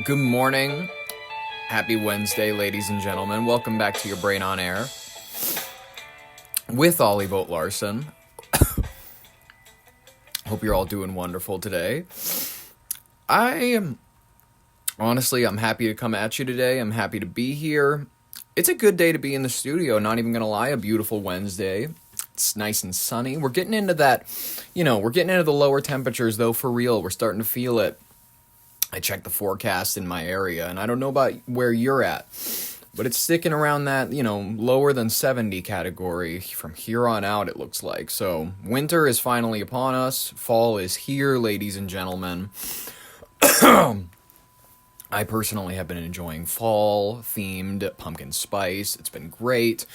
Good morning. Happy Wednesday, ladies and gentlemen. Welcome back to your Brain on Air with Ollie Vogt Larson. Hope you're all doing wonderful today. I'm happy to come at you today. I'm happy to be here. It's a good day to be in the studio, not even going to lie, a beautiful Wednesday. It's nice and sunny. We're getting into that, we're getting into the lower temperatures, though, for real. We're starting to feel it. I checked the forecast in my area, and I don't know about where you're at, but it's sticking around that, lower than 70 category from here on out, it looks like. So winter is finally upon us. Fall is here, ladies and gentlemen. I personally have been enjoying fall-themed pumpkin spice. It's been great.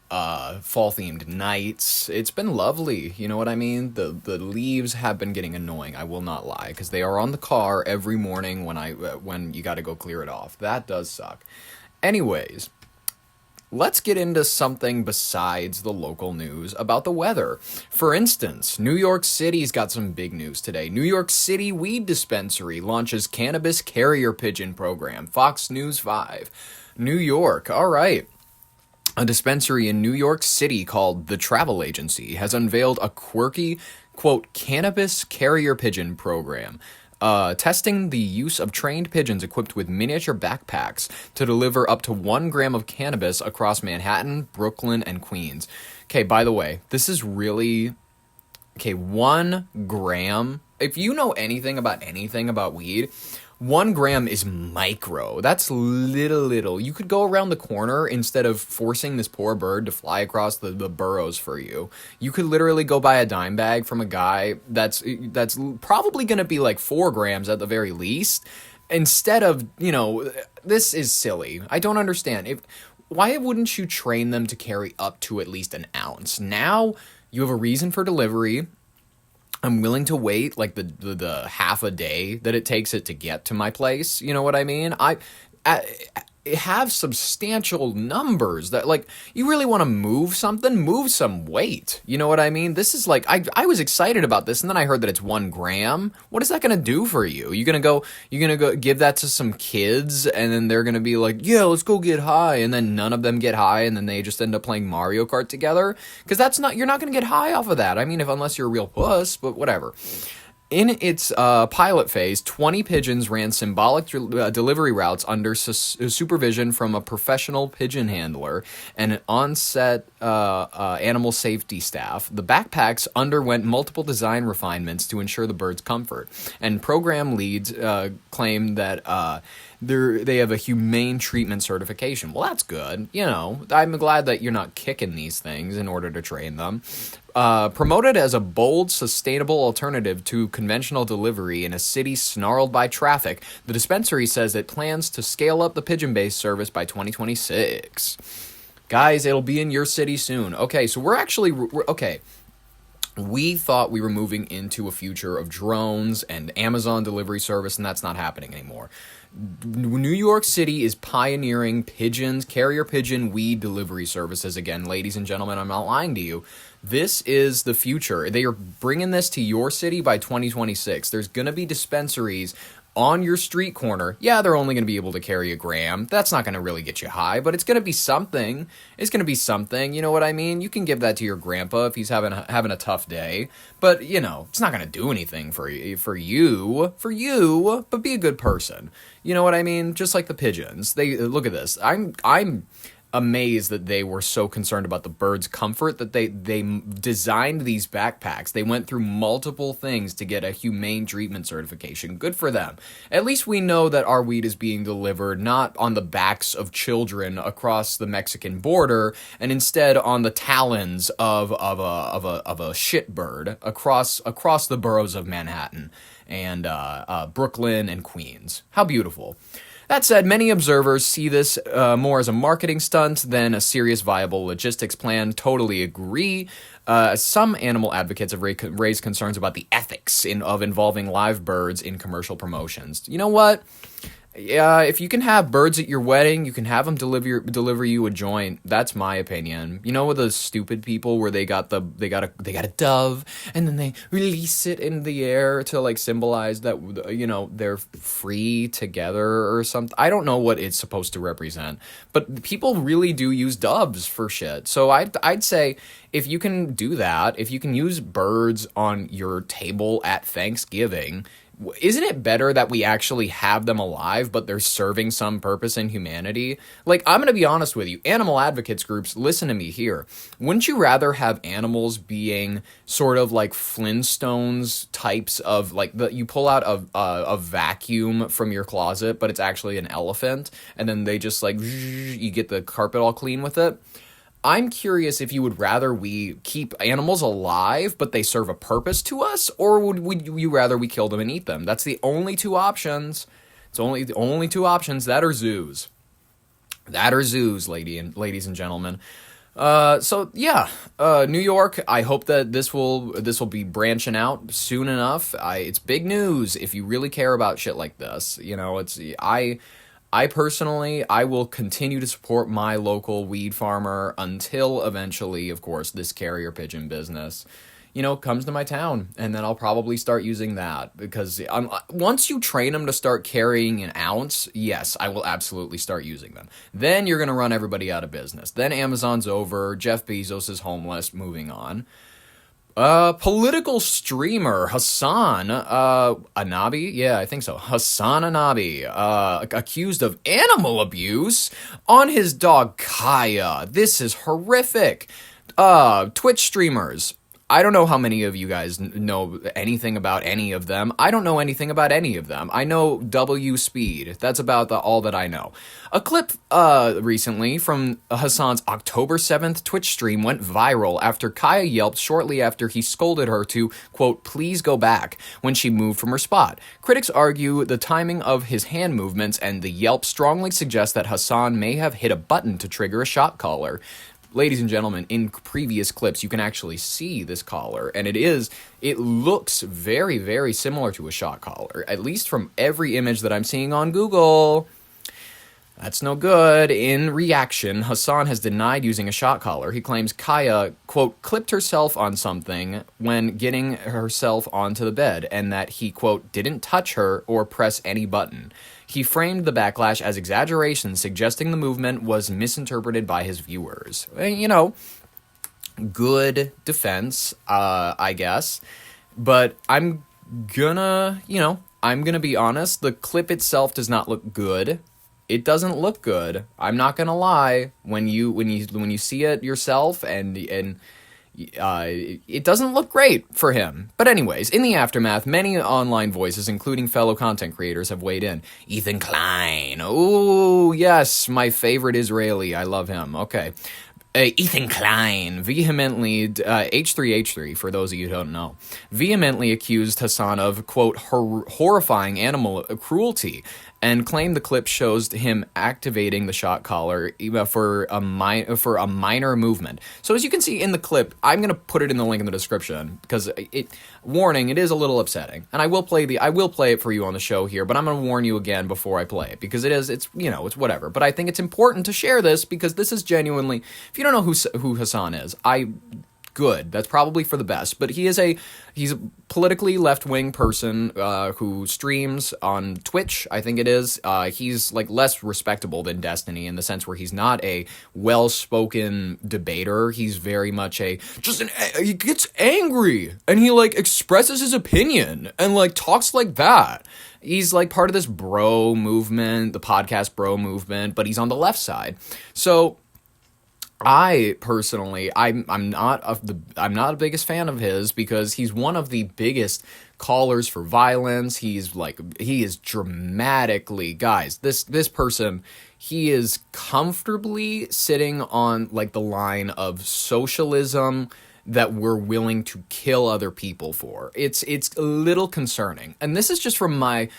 Fall-themed nights. It's been lovely, you know what I mean? The leaves have been getting annoying, I will not lie, because they are on the car every morning when you got to go clear it off. That does suck. Anyways, let's get into something besides the local news about the weather. For instance, New York City's got some big news today. New York City Weed Dispensary launches cannabis carrier pigeon program. Fox News 5. New York, all right. A dispensary in New York City called The Travel Agency has unveiled a quirky, quote, cannabis carrier pigeon program, testing the use of trained pigeons equipped with miniature backpacks to deliver up to 1 gram of cannabis across Manhattan, Brooklyn, and Queens. Okay, by the way, this is really... Okay, 1 gram. If you know anything about weed... 1 gram is micro. That's little. You could go around the corner instead of forcing this poor bird to fly across the burrows for you. You could literally go buy a dime bag from a guy that's probably going to be like 4 grams at the very least. Instead of, this is silly. I don't understand. Why wouldn't you train them to carry up to at least an ounce? Now you have a reason for delivery. I'm willing to wait like the half a day that it takes it to get to my place. You know what I mean? I have substantial numbers that, like, you really want to move some weight. You know what I mean? This is like, I was excited about this, and then I heard that it's 1 gram. What is that going to do for you? You're going to go give that to some kids, and then they're going to be like, yeah, let's go get high, and then none of them get high, and then they just end up playing Mario Kart together? Because you're not going to get high off of that. I mean, unless you're a real puss, but whatever. In its pilot phase, 20 pigeons ran symbolic delivery routes under supervision from a professional pigeon handler and an on-set animal safety staff. The backpacks underwent multiple design refinements to ensure the bird's comfort, and program leads claim that they have a humane treatment certification. Well, that's good. I'm glad that you're not kicking these things in order to train them. Promoted as a bold, sustainable alternative to conventional delivery in a city snarled by traffic, the dispensary says it plans to scale up the pigeon-based service by 2026. Guys, it'll be in your city soon. Okay, so we're okay. We thought we were moving into a future of drones and Amazon delivery service, and that's not happening anymore. New York City is pioneering carrier pigeon weed delivery services again. Ladies and gentlemen, I'm not lying to you. This is the future. They are bringing this to your city by 2026. There's going to be dispensaries on your street corner. Yeah, they're only going to be able to carry 1 gram. That's not going to really get you high, but it's going to be something. It's going to be something. You know what I mean? You can give that to your grandpa if he's having a tough day, but it's not going to do anything for you, but be a good person. You know what I mean? Just like the pigeons. They look at this. I'm amazed that they were so concerned about the bird's comfort that they designed these backpacks. They went through multiple things to get a humane treatment certification. Good for them. At least we know that our weed is being delivered not on the backs of children across the Mexican border, and instead on the talons of a shitbird across the boroughs of Manhattan and Brooklyn and Queens. How beautiful. That said, many observers see this more as a marketing stunt than a serious, viable logistics plan. Totally agree. Some animal advocates have raised concerns about the ethics of involving live birds in commercial promotions. You know what? Yeah, if you can have birds at your wedding, you can have them deliver you a joint. That's my opinion. You know, with those stupid people where they got a dove and then they release it in the air to like symbolize that they're free together or something. I don't know what it's supposed to represent, but people really do use doves for shit. So I'd say if you can do that, if you can use birds on your table at Thanksgiving, isn't it better that we actually have them alive, but they're serving some purpose in humanity? Like, I'm going to be honest with you, animal advocates groups, listen to me here. Wouldn't you rather have animals being sort of like Flintstones types of, like, you pull out a vacuum from your closet, but it's actually an elephant, and then they just, like, you get the carpet all clean with it? I'm curious if you would rather we keep animals alive, but they serve a purpose to us, or would you rather we kill them and eat them? That's the only two options. It's only the only two options. That are zoos. That are zoos, ladies and gentlemen. So yeah, New York. I hope that this will be branching out soon enough. It's big news if you really care about shit like this. You know, I personally, I will continue to support my local weed farmer until eventually, of course, this carrier pigeon business, comes to my town, and then I'll probably start using that because once you train them to start carrying an ounce, yes, I will absolutely start using them. Then you're going to run everybody out of business. Then Amazon's over, Jeff Bezos is homeless, moving on. Political streamer Hasan Anabi, yeah, I think so. Hasan Anabi, accused of animal abuse on his dog Kaya. This is horrific. Twitch streamers. I don't know how many of you guys know anything about any of them. I don't know anything about any of them. I know W Speed. That's about all that I know. A clip recently from Hasan's October 7th Twitch stream went viral after Kaya yelped shortly after he scolded her to, quote, please go back, when she moved from her spot. Critics argue the timing of his hand movements and the yelp strongly suggest that Hasan may have hit a button to trigger a shot caller. Ladies and gentlemen, in previous clips, you can actually see this collar, and it looks very, very similar to a shot collar, at least from every image that I'm seeing on Google. That's no good. In reaction, Hasan has denied using a shot collar. He claims Kaya, quote, clipped herself on something when getting herself onto the bed, and that he, quote, didn't touch her or press any button. He framed the backlash as exaggeration, suggesting the movement was misinterpreted by his viewers. Good defense, I guess. But I'm gonna be honest, the clip itself does not look good. It doesn't look good. I'm not gonna lie. When you see it yourself and it doesn't look great for him. But anyways, in the aftermath, many online voices, including fellow content creators, have weighed in. Ethan Klein. Oh, yes, my favorite Israeli. I love him. Okay. Ethan Klein vehemently, H3H3, for those of you who don't know, vehemently accused Hasan of, quote, horrifying animal cruelty, and claimed the clip shows him activating the shot collar for a minor movement. So as you can see in the clip, I'm going to put it in the link in the description because warning, it is a little upsetting. And I will play it for you on the show here, but I'm going to warn you again before I play it because it's whatever. But I think it's important to share this because this is genuinely, if you don't know who Hasan is, good. That's probably for the best. But he's a politically left-wing person who streams on Twitch, I think it is. He's like less respectable than Destiny in the sense where he's not a well-spoken debater. He's very much he gets angry and he like expresses his opinion and like talks like that. He's like part of this bro movement, the podcast bro movement, but he's on the left side. So I personally, I'm not the biggest fan of his because he's one of the biggest callers for violence. He is dramatically, guys, this person, he is comfortably sitting on like the line of socialism that we're willing to kill other people for. It's a little concerning, and this is just from my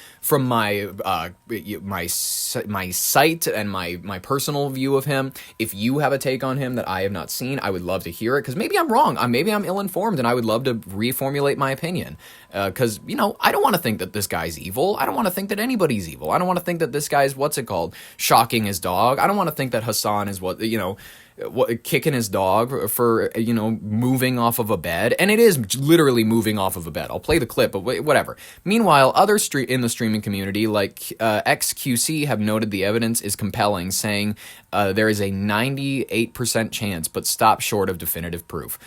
sight and my personal view of him. If you have a take on him that I have not seen, I would love to hear it, because maybe I'm wrong. Maybe I'm ill-informed, and I would love to reformulate my opinion. Because, I don't want to think that this guy's evil. I don't want to think that anybody's evil. I don't want to think that this guy's, shocking his dog. I don't want to think that Hasan is kicking his dog for, moving off of a bed. And it is literally moving off of a bed. I'll play the clip, but whatever. Meanwhile, others in the streaming community, like XQC, have noted the evidence is compelling, saying there is a 98% chance, but stop short of definitive proof.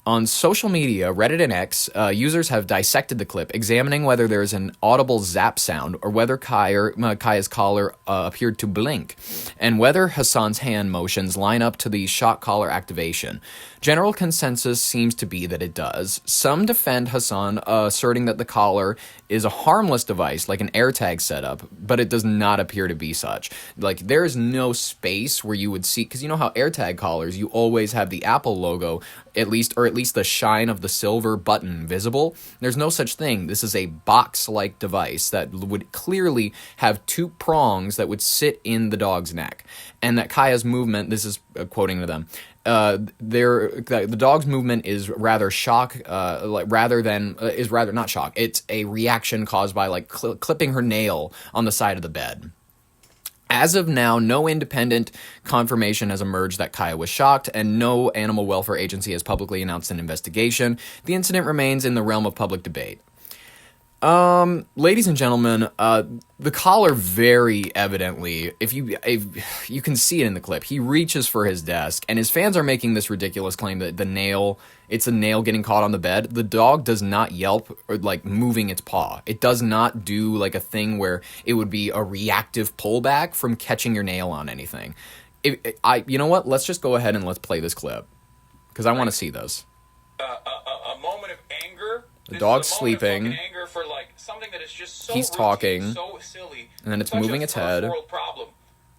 On social media, Reddit and X, users have dissected the clip, examining whether there is an audible zap sound or whether Kaya's collar appeared to blink, and whether Hasan's hand motions line up to the shock collar activation. General consensus seems to be that it does. Some defend Hasan, asserting that the collar is a harmless device, like an AirTag setup, but it does not appear to be such. Like, there is no space where you would see, because you know how AirTag collars, you always have the Apple logo, at least the shine of the silver button visible. There's no such thing. This is a box-like device that would clearly have two prongs that would sit in the dog's neck, and that Kaya's movement, this is quoting to them, the dog's movement is rather shock, not shock. It's a reaction caused by clipping her nail on the side of the bed. As of now, no independent confirmation has emerged that Kaya was shocked, and no animal welfare agency has publicly announced an investigation. The incident remains in the realm of public debate. Ladies and gentlemen, the collar very evidently, if you can see it in the clip, he reaches for his desk, and his fans are making this ridiculous claim that it's a nail getting caught on the bed. The dog does not yelp or moving its paw. It does not do a thing where it would be a reactive pullback from catching your nail on anything. You know what? Let's just go ahead and let's play this clip, because I want to see this. A moment of anger. The dog's sleeping. Anger for something that is just so he's routine, talking, so silly, and then it's moving its head. Problem.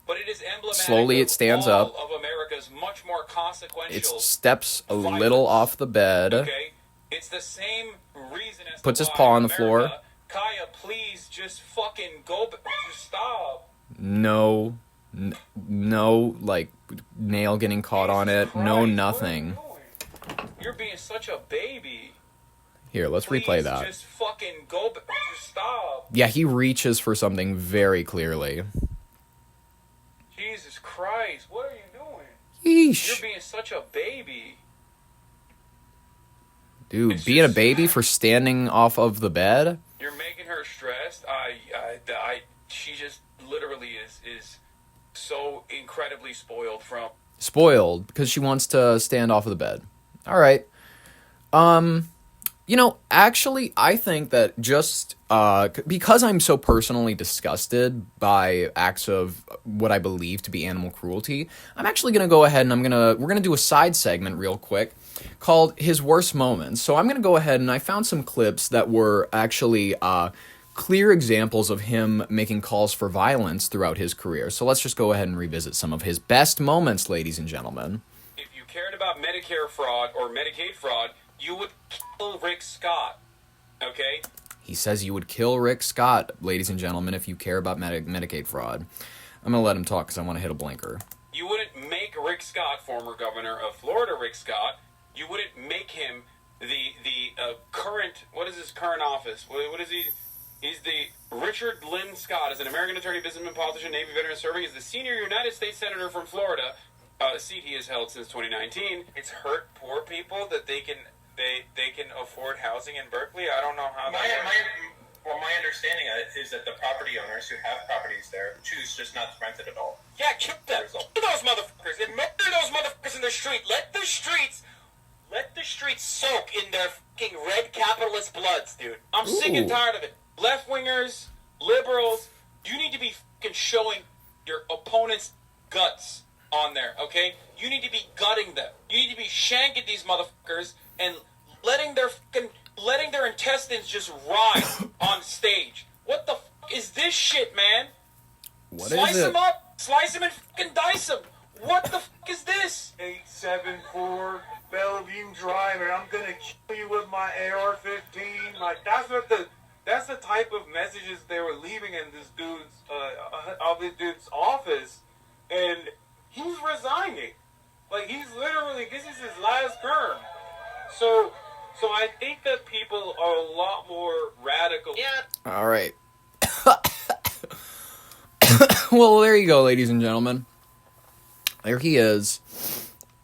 But it is emblematic. Slowly it stands up. Of America's much more consequential. It steps a little off the bed. Okay, it's the same reason as puts his paw on the floor. Kaya, please just fucking go. Just stop. No, nail getting caught on it. Christ, no, nothing. You're being such a baby. Here, let's replay that. Just fucking go. Just stop. Yeah, he reaches for something very clearly. Jesus Christ, what are you doing? Yeesh. You're being such a baby. Dude, it's being a baby for standing off of the bed? You're making her stressed. She just literally is so incredibly spoiled from... Spoiled, because she wants to stand off of the bed. All right. Actually, I think that just because I'm so personally disgusted by acts of what I believe to be animal cruelty, I'm actually going to go ahead and we're going to do a side segment real quick called His Worst Moments. So I'm going to go ahead and I found some clips that were actually clear examples of him making calls for violence throughout his career. So let's just go ahead and revisit some of his best moments, ladies and gentlemen. If you cared about Medicare fraud or Medicaid fraud, you would kill Rick Scott, okay? He says you would kill Rick Scott, ladies and gentlemen, if you care about Medicaid fraud. I'm going to let him talk because I want to hit a blinker. You wouldn't make Rick Scott, former governor of Florida, Rick Scott, you wouldn't make him the current, what is his current office? What is he? He's the Richard Lynn Scott, is an American attorney, businessman, politician, Navy veteran serving as the senior United States Senator from Florida, a seat he has held since 2019. It's hurt poor people that they can afford housing in Berkeley. I don't know how that works. My understanding is that the property owners who have properties there choose just not to rent it at all. Yeah, kill them. Kill those motherfuckers and murder those motherfuckers in the street. Let the streets soak in their fucking red capitalist bloods, dude. I'm sick and tired of it. Left-wingers, liberals, you need to be fucking showing your opponent's guts on there, okay? You need to be gutting them. You need to be shanking these motherfuckers and letting their intestines just ride on stage. What the fuck is this shit, man? Slice them up, slice them and fucking dice them. What the fuck is this? 874 Bellevue Drive, and I'm gonna kill you with my AR-15. Like, that's the type of messages they were leaving in this dude's office, and he's resigning. Like, this is his last term. So I think that people are a lot more radical. Yeah. All right. Well, there you go, ladies and gentlemen. There he is.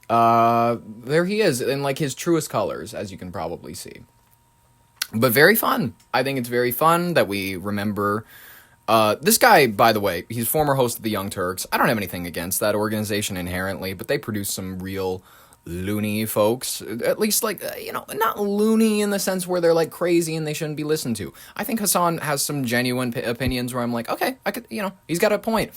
There he is in, like, his truest colors, as you can probably see. But very fun. I think it's very fun that we remember. This guy, by the way, he's former host of the Young Turks. I don't have anything against that organization inherently, but they produce some real loony folks. At least, like, not loony in the sense where they're, like, crazy and they shouldn't be listened to. I think Hasan has some genuine opinions where I'm like, okay, I could, he's got a point.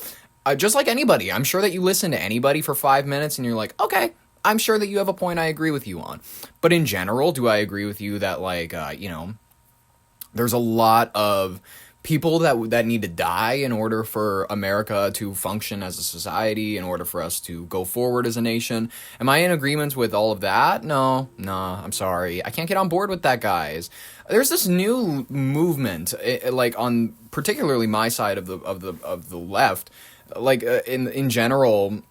Just like anybody. I'm sure that you listen to anybody for 5 minutes and you're like, okay, I'm sure that you have a point I agree with you on. But in general, do I agree with you that, like, there's a lot of people that need to die in order for America to function as a society, in order for us to go forward as a nation? Am I in agreement with all of that? No, I'm sorry. I can't get on board with that, guys. There's this new movement, like, on particularly my side of the left, like, in general,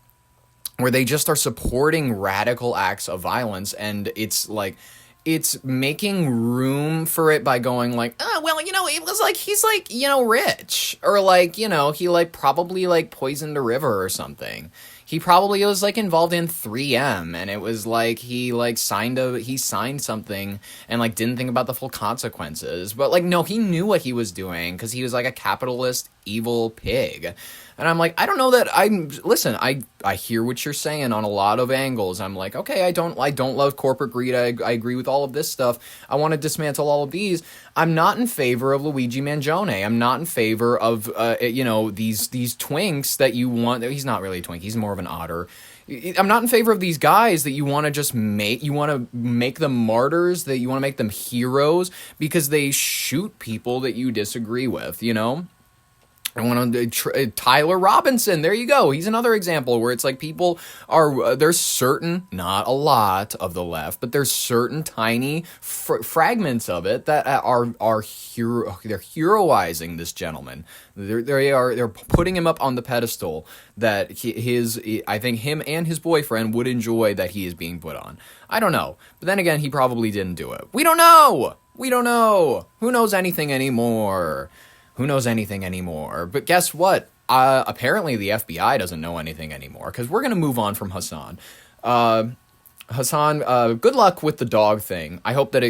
where they just are supporting radical acts of violence, and it's like, it's making room for it by going like, oh, well, it was like, he's like, rich, or like, he like probably like poisoned a river or something. He probably was like involved in 3M, and it was like he signed something and like didn't think about the full consequences. But like, no, he knew what he was doing because he was like a capitalist evil pig. And I'm like, I don't know that listen, I hear what you're saying on a lot of angles. I'm like, okay, I don't love corporate greed. I agree with all of this stuff. I want to dismantle all of these. I'm not in favor of Luigi Mangione. I'm not in favor of, these twinks that you want. He's not really a twink. He's more of an otter. I'm not in favor of these guys that you want to just you want to make them martyrs, that you want to make them heroes because they shoot people that you disagree with, I want to Tyler Robinson. There you go. He's another example where it's like people are there's certain, not a lot of the left, but there's certain tiny fragments of it that they're heroizing this gentleman. They're putting him up on the pedestal that I think him and his boyfriend would enjoy that he is being put on. I don't know, but then again, he probably didn't do it. We don't know. Who knows anything anymore? But guess what? Apparently the FBI doesn't know anything anymore, because we're going to move on from Hasan. Hasan, good luck with the dog thing. I hope that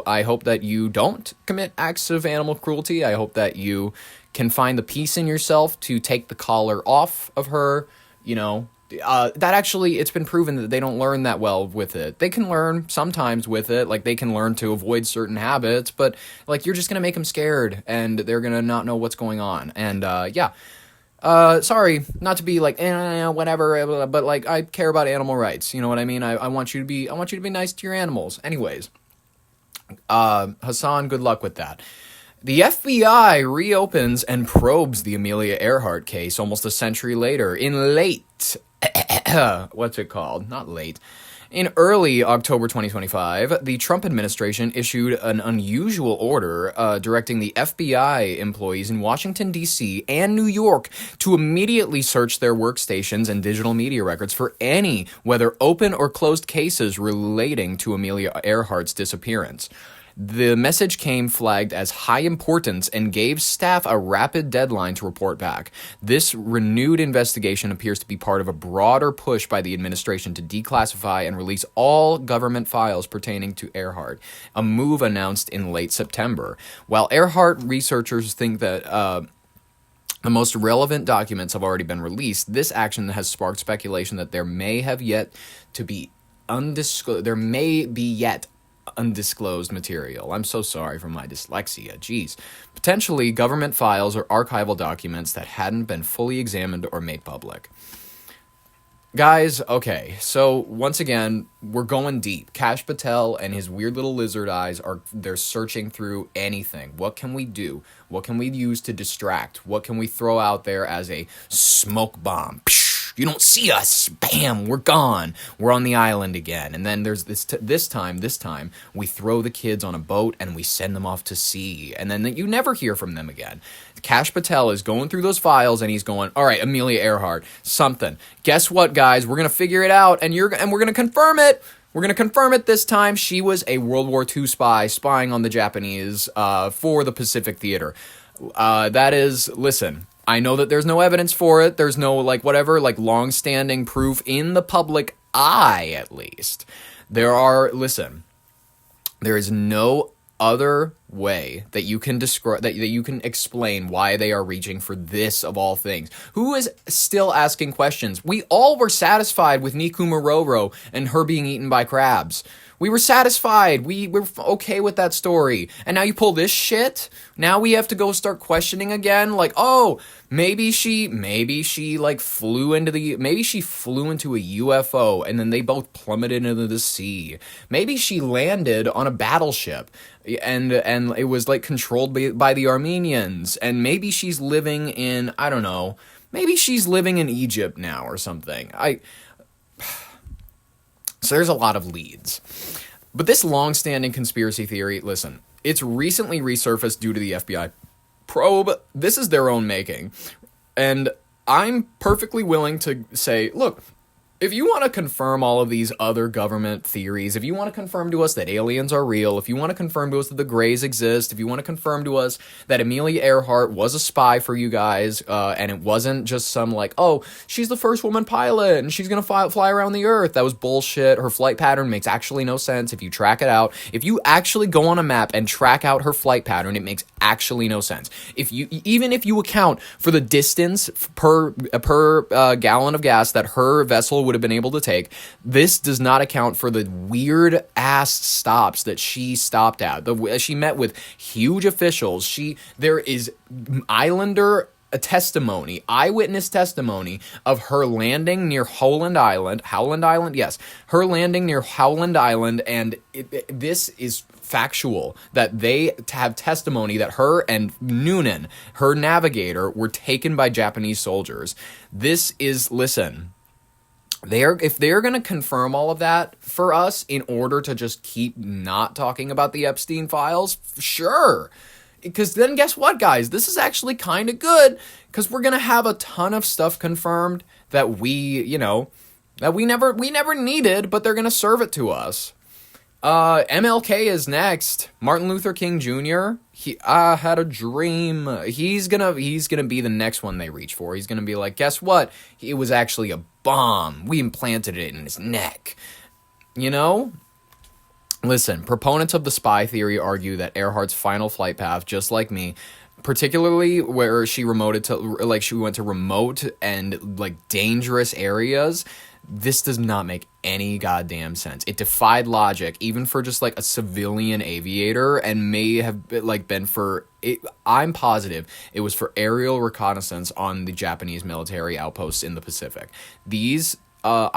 I hope that you don't commit acts of animal cruelty. I hope that you can find the peace in yourself to take the collar off of her, that actually, it's been proven that they don't learn that well with it. They can learn sometimes with it, like they can learn to avoid certain habits, but like you're just going to make them scared and they're going to not know what's going on. And sorry, not to be like, whatever, but like I care about animal rights. You know what I mean? I want you to be nice to your animals. Anyways, Hasan, good luck with that. The FBI reopens and probes the Amelia Earhart case almost a century later in In early October 2025, the Trump administration issued an unusual order directing the FBI employees in Washington, D.C. and New York to immediately search their workstations and digital media records for any, whether open or closed, cases relating to Amelia Earhart's disappearance. The message came flagged as high importance and gave staff a rapid deadline to report back. This renewed investigation appears to be part of a broader push by the administration to declassify and release all government files pertaining to Earhart, a move announced in late September. While Earhart researchers think that the most relevant documents have already been released, this action has sparked speculation that there may be undisclosed material. I'm so sorry for my dyslexia. Jeez. Potentially government files or archival documents that hadn't been fully examined or made public. Guys, okay, so once again, we're going deep. Kash Patel and his weird little lizard eyes they're searching through anything. What can we do? What can we use to distract? What can we throw out there as a smoke bomb? you don't see us, bam, we're gone. We're on the island again. And then there's this time, we throw the kids on a boat and we send them off to sea. And then you never hear from them again. Cash Patel is going through those files and he's going, all right, Amelia Earhart, something. Guess what, guys? We're going to figure it out and we're going to confirm it. We're going to confirm it this time. She was a World War II spy spying on the Japanese for the Pacific Theater. That is, listen, I know that there's no evidence for it. There's no, long-standing proof in the public eye, at least. There is no other way that you can describe that you can explain why they are reaching for this of all things. Who is still asking questions? We all were satisfied with Nikumuroro and her being eaten by crabs. We were satisfied. We were okay with that story. And now you pull this shit? Now we have to go start questioning again? Like, oh, maybe she flew into a UFO and then they both plummeted into the sea. Maybe she landed on a battleship and it was controlled by the Armenians. And maybe she's living in, I don't know, maybe she's living in Egypt now or something. So there's a lot of leads. But this long-standing conspiracy theory, listen, it's recently resurfaced due to the FBI probe. This is their own making. And I'm perfectly willing to say, look, if you want to confirm all of these other government theories, if you want to confirm to us that aliens are real, if you want to confirm to us that the Greys exist, if you want to confirm to us that Amelia Earhart was a spy for you guys, and it wasn't just some oh, she's the first woman pilot and she's going to fly around the Earth. That was bullshit. Her flight pattern makes actually no sense if you track it out. If you actually go on a map and track out her flight pattern, it makes actually no sense. Even if you account for the distance per gallon of gas that her vessel would have been able to take, this does not account for the weird ass stops that she stopped at. She met with huge officials. There is eyewitness testimony of her landing near Howland Island, yes, her landing near Howland Island, and this is factual, that they have testimony that her and Noonan, her navigator, were taken by Japanese soldiers. This is, listen, if they're going to confirm all of that for us in order to just keep not talking about the Epstein files, sure. Because then guess what, guys? This is actually kind of good, because we're going to have a ton of stuff confirmed that we never needed, but they're going to serve it to us. MLK is next. Martin Luther King Jr. I had a dream. He's gonna be the next one they reach for. He's gonna be like, guess what? It was actually a bomb. We implanted it in his neck. Listen, proponents of the spy theory argue that Earhart's final flight path, just like me, particularly where she went to remote and dangerous areas, this does not make any goddamn sense. It defied logic, even for just a civilian aviator, and may have been for it. I'm positive it was for aerial reconnaissance on the Japanese military outposts in the Pacific. Her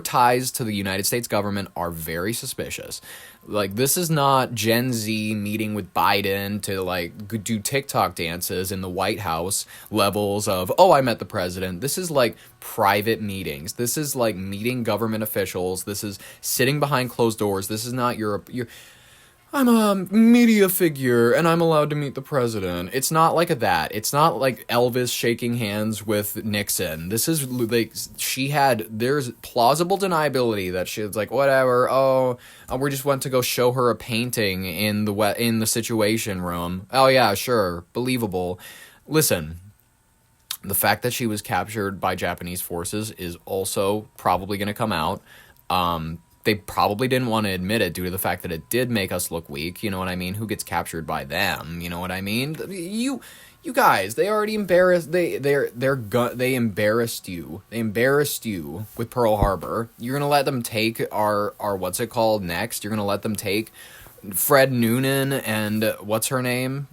ties to the United States government are very suspicious. This is not Gen Z meeting with Biden to do TikTok dances in the White House levels of, oh, I met the president. This is private meetings. This is meeting government officials. This is sitting behind closed doors. This is not I'm a media figure and I'm allowed to meet the president. It's not like that. It's not like Elvis shaking hands with Nixon. This is there's plausible deniability that she's whatever. Oh, we just went to go show her a painting in the Situation Room. Oh yeah, sure. Believable. Listen, the fact that she was captured by Japanese forces is also probably going to come out. They probably didn't want to admit it due to the fact that it did make us look weak. You know what I mean? Who gets captured by them? You know what I mean? You guys, they already embarrassed. They embarrassed you. They embarrassed you with Pearl Harbor. You're gonna let them take our what's it called next? You're gonna let them take Fred Noonan and what's her name?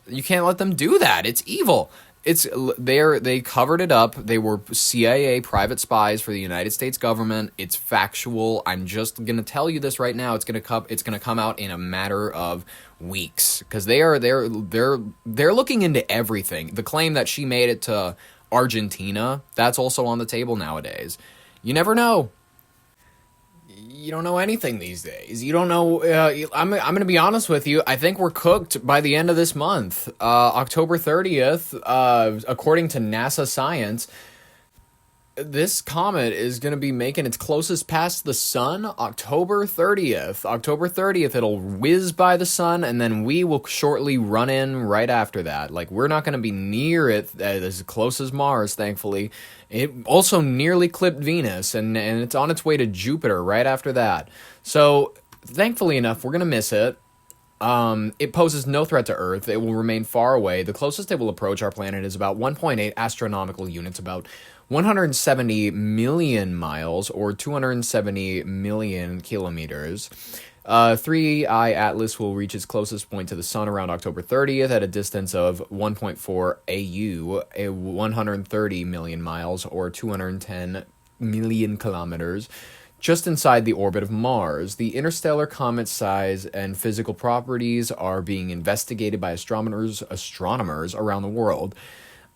You can't let them do that. It's evil. They covered it up. They were CIA private spies for the United States government. It's factual. I'm just gonna tell you this right now. It's gonna come out in a matter of weeks, because they're looking into everything. The claim that she made it to Argentina. That's also on the table nowadays. You never know. You don't know anything these days. You don't know. I'm going to be honest with you. I think we're cooked by the end of this month. October 30th, according to NASA science, this comet is going to be making its closest pass to the sun October 30th. October 30th, it'll whiz by the sun, and then we will shortly run in right after that. Like, we're not going to be near it as close as Mars, thankfully. It also nearly clipped Venus, and it's on its way to Jupiter right after that. So, thankfully enough, we're going to miss it. It poses no threat to Earth. It will remain far away. The closest it will approach our planet is about 1.8 astronomical units, about 170 million miles, or 270 million kilometers. 3i Atlas will reach its closest point to the sun around October 30th at a distance of 1.4 AU, 130 million miles, or 210 million kilometers, just inside the orbit of Mars. The interstellar comet's size and physical properties are being investigated by astronomers around the world.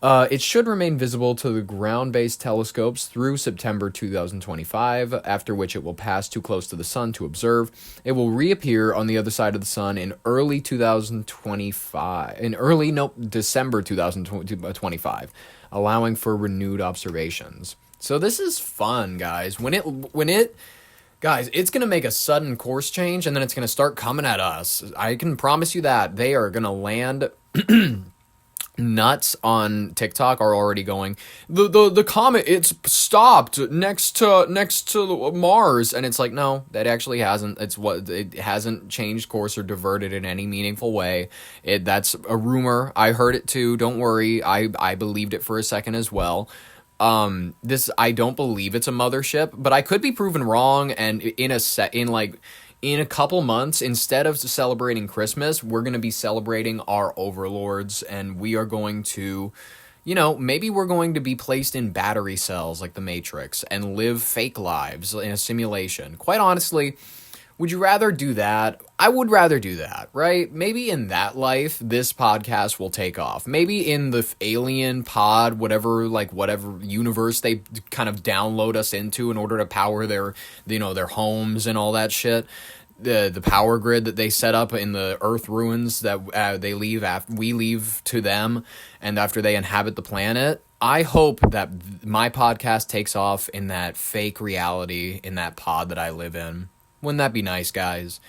It should remain visible to the ground-based telescopes through September 2025, after which it will pass too close to the sun to observe. It will reappear on the other side of the sun in December 2025, allowing for renewed observations. So this is fun, guys. Guys, it's going to make a sudden course change, and then it's going to start coming at us. I can promise you that. They are going to land... Nuts on TikTok are already going, the comet, it's stopped next to Mars, and it's like, no, that actually hasn't. It hasn't changed course or diverted in any meaningful way. That's a rumor. I heard it too. Don't worry. I believed it for a second as well. I don't believe it's a mothership, but I could be proven wrong. And in a couple months, instead of celebrating Christmas, we're going to be celebrating our overlords, and we are going to, maybe we're going to be placed in battery cells like the Matrix and live fake lives in a simulation. Quite honestly, would you rather do that? I would rather do that, right? Maybe in that life, this podcast will take off. Maybe in the alien pod, whatever universe they kind of download us into in order to power their homes and all that shit. The power grid that they set up in the Earth ruins that they leave after we leave to them, and after they inhabit the planet. I hope that my podcast takes off in that fake reality, in that pod that I live in. Wouldn't that be nice, guys?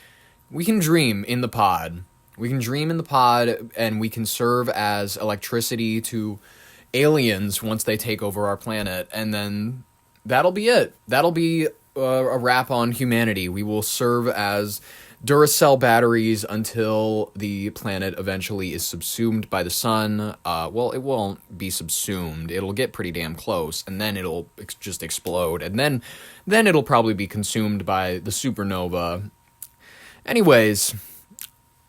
We can dream in the pod. We can dream in the pod, and we can serve as electricity to aliens once they take over our planet, and then that'll be it. That'll be a wrap on humanity. We will serve as Duracell batteries until the planet eventually is subsumed by the sun. Well, it won't be subsumed. It'll get pretty damn close, and then it'll just explode, and then it'll probably be consumed by the supernova. Anyways,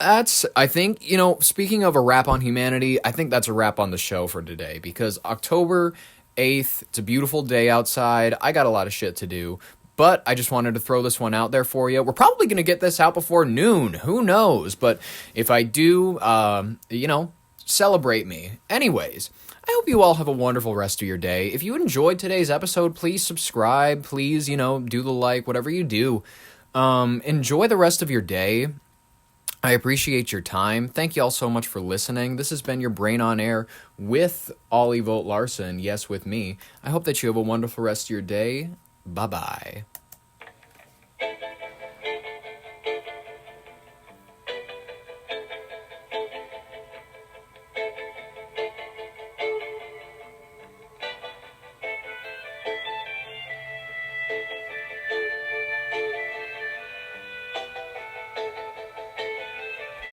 I think, speaking of a wrap on humanity, I think that's a wrap on the show for today, because October 8th, it's a beautiful day outside. I got a lot of shit to do, but I just wanted to throw this one out there for you. We're probably going to get this out before noon. Who knows? But if I do, celebrate me. Anyways, I hope you all have a wonderful rest of your day. If you enjoyed today's episode, please subscribe. Please, do the like, whatever you do. Enjoy the rest of your day. I appreciate your time. Thank you all so much for listening. This has been your Brain on Air with Ollie Volt Larson. Yes, with me. I hope that you have a wonderful rest of your day. Bye-bye.